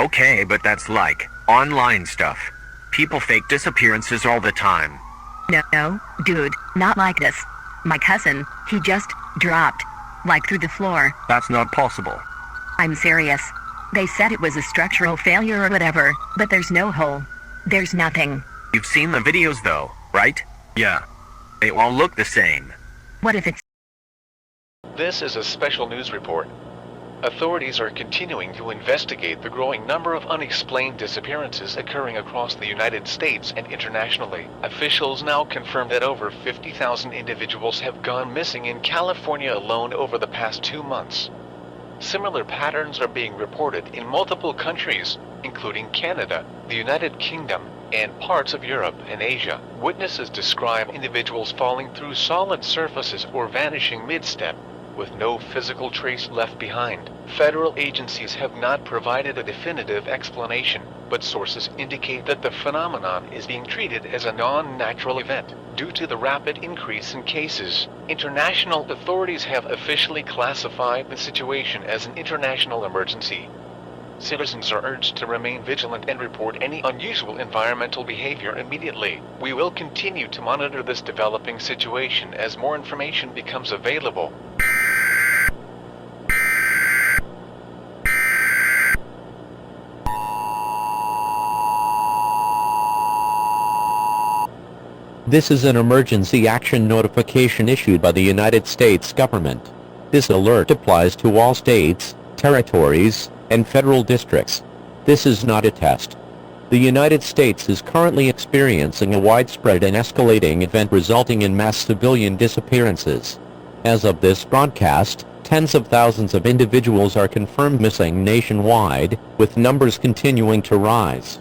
Okay, but that's like online stuff. People fake disappearances all the time. No, dude, not like this. My cousin, he just dropped, like through the floor. That's not possible. I'm serious. They said it was a structural failure or whatever, but there's no hole. There's nothing. You've seen the videos though, right? Yeah. They all look the same. What if it's... This is a special news report. Authorities are continuing to investigate the growing number of unexplained disappearances occurring across the United States and internationally. Officials now confirm that over 50,000 individuals have gone missing in California alone over the past 2 months. Similar patterns are being reported in multiple countries, including Canada, the United Kingdom, and parts of Europe and Asia. Witnesses describe individuals falling through solid surfaces or vanishing mid-step, with no physical trace left behind. Federal agencies have not provided a definitive explanation, but sources indicate that the phenomenon is being treated as a non-natural event. Due to the rapid increase in cases, international authorities have officially classified the situation as an international emergency. Citizens are urged to remain vigilant and report any unusual environmental behavior immediately. We will continue to monitor this developing situation as more information becomes available. This is an emergency action notification issued by the United States government. This alert applies to all states, territories, and federal districts. This is not a test. The United States is currently experiencing a widespread and escalating event resulting in mass civilian disappearances. As of this broadcast, tens of thousands of individuals are confirmed missing nationwide, with numbers continuing to rise.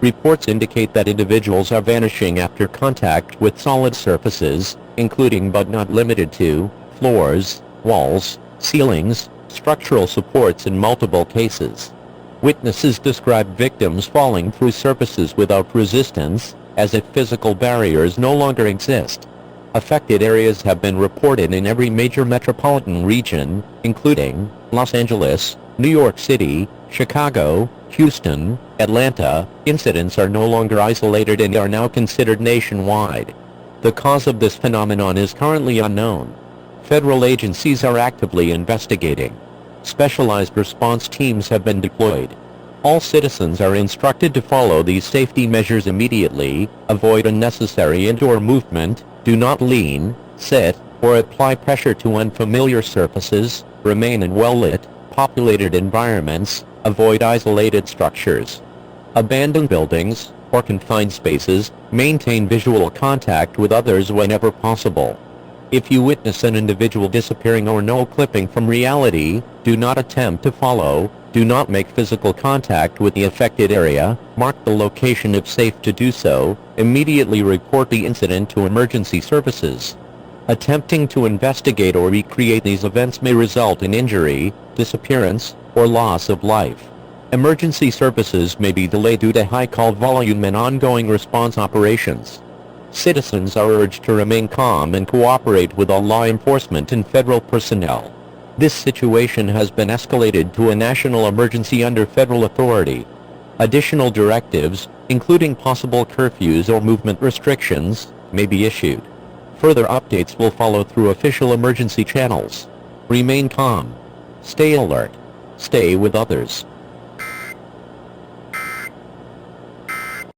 Reports indicate that individuals are vanishing after contact with solid surfaces, including but not limited to floors, walls, ceilings, structural supports in multiple cases. Witnesses describe victims falling through surfaces without resistance, as if physical barriers no longer exist. Affected areas have been reported in every major metropolitan region, including Los Angeles, New York City, Chicago, Houston, Atlanta. Incidents are no longer isolated and are now considered nationwide. The cause of this phenomenon is currently unknown. Federal agencies are actively investigating. Specialized response teams have been deployed. All citizens are instructed to follow these safety measures immediately, avoid unnecessary indoor movement, do not lean, sit, or apply pressure to unfamiliar surfaces, remain in well-lit, populated environments, avoid isolated structures, abandon buildings, or confined spaces, maintain visual contact with others whenever possible. If you witness an individual disappearing or know clipping from reality, do not attempt to follow, do not make physical contact with the affected area, mark the location if safe to do so, immediately report the incident to emergency services. Attempting to investigate or recreate these events may result in injury, disappearance, or loss of life. Emergency services may be delayed due to high call volume and ongoing response operations. Citizens are urged to remain calm and cooperate with all law enforcement and federal personnel. This situation has been escalated to a national emergency under federal authority. Additional directives, including possible curfews or movement restrictions, may be issued. Further updates will follow through official emergency channels. Remain calm. Stay alert. Stay with others.